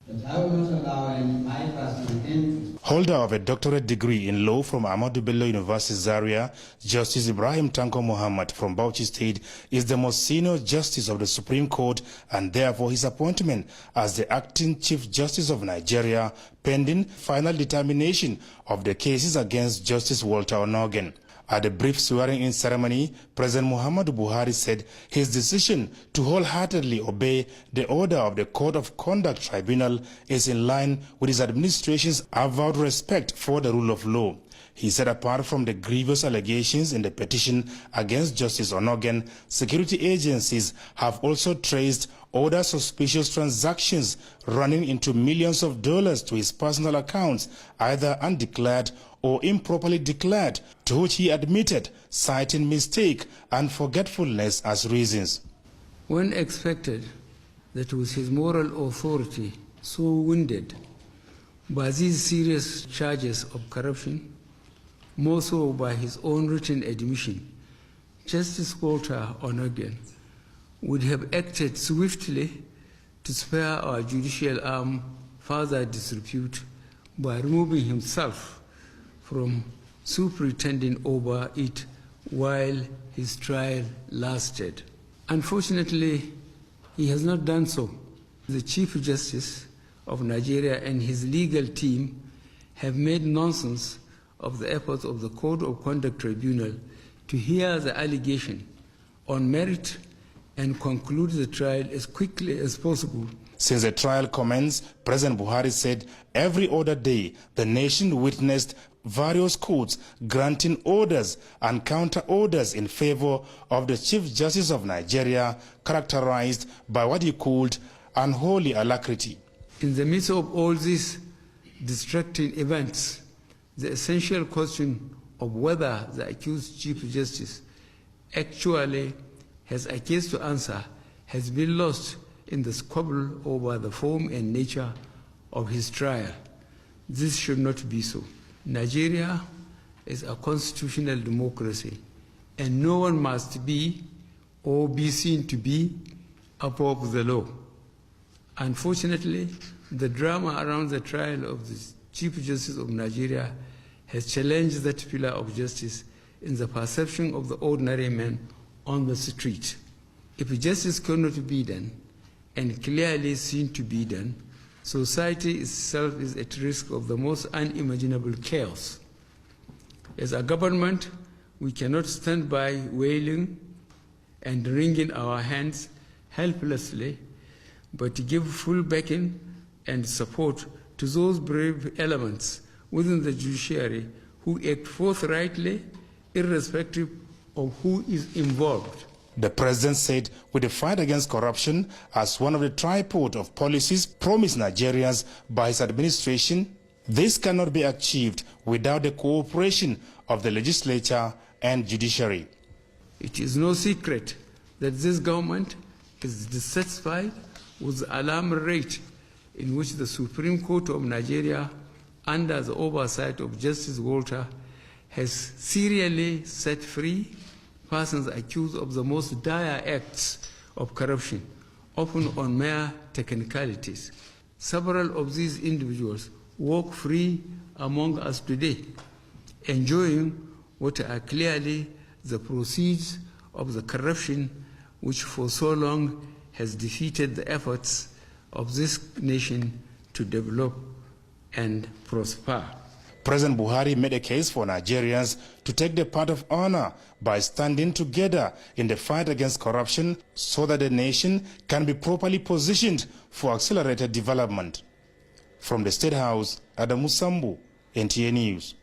But I will not allow any my personal interest. Holder of a doctorate degree in law from Ahmadu Bello University, Zaria, Justice Ibrahim Tanko Muhammad from Bauchi State is the most senior justice of the Supreme Court, and therefore his appointment as the acting Chief Justice of Nigeria pending final determination of the cases against Justice Walter Onughen. At a brief swearing-in ceremony, President Muhammadu Buhari said his decision to wholeheartedly obey the order of the Code of Conduct Tribunal is in line with his administration's avowed respect for the rule of law. He said apart from the grievous allegations in the petition against Justice Onughen, security agencies have also traced other suspicious transactions running into millions of dollars to his personal accounts, either undeclared or improperly declared, to which he admitted, citing mistake and forgetfulness as reasons. When expected that with his moral authority so wounded by these serious charges of corruption, more so by his own written admission, Justice Walter Onughen would have acted swiftly to spare our judicial arm further disrepute by removing himself from superintending over it while his trial lasted. Unfortunately, he has not done so. The Chief Justice of Nigeria and his legal team have made nonsense of the efforts of the Code of Conduct Tribunal to hear the allegation on merit and conclude the trial as quickly as possible. Since the trial commenced, President Buhari said every other day the nation witnessed various courts granting orders and counter-orders in favor of the Chief Justice of Nigeria, characterized by what he called unholy alacrity. In the midst of all these distracting events, the essential question of whether the accused Chief Justice actually has a case to answer has been lost in the squabble over the form and nature of his trial. This should not be so. Nigeria is a constitutional democracy, and no one must be or be seen to be above the law. Unfortunately, the drama around the trial of the Chief Justice of Nigeria has challenged that pillar of justice in the perception of the ordinary man on the street. If justice cannot be done, and clearly seen to be done, society itself is at risk of the most unimaginable chaos. As a government, we cannot stand by wailing and wringing our hands helplessly, but to give full backing and support to those brave elements within the judiciary who act forthrightly, irrespective of who is involved. The president said with the fight against corruption as one of the tripod of policies promised Nigerians by his administration, this cannot be achieved without the cooperation of the legislature and judiciary. It is no secret that this government is dissatisfied with the alarm rate in which the Supreme Court of Nigeria, under the oversight of Justice Walter, has serially set free persons accused of the most dire acts of corruption, often on mere technicalities. Several of these individuals walk free among us today, enjoying what are clearly the proceeds of the corruption which for so long has defeated the efforts of this nation to develop and prosper. President Buhari made a case for Nigerians to take the part of honor by standing together in the fight against corruption so that the nation can be properly positioned for accelerated development. From the State House, Adamu Sambu, NTA News.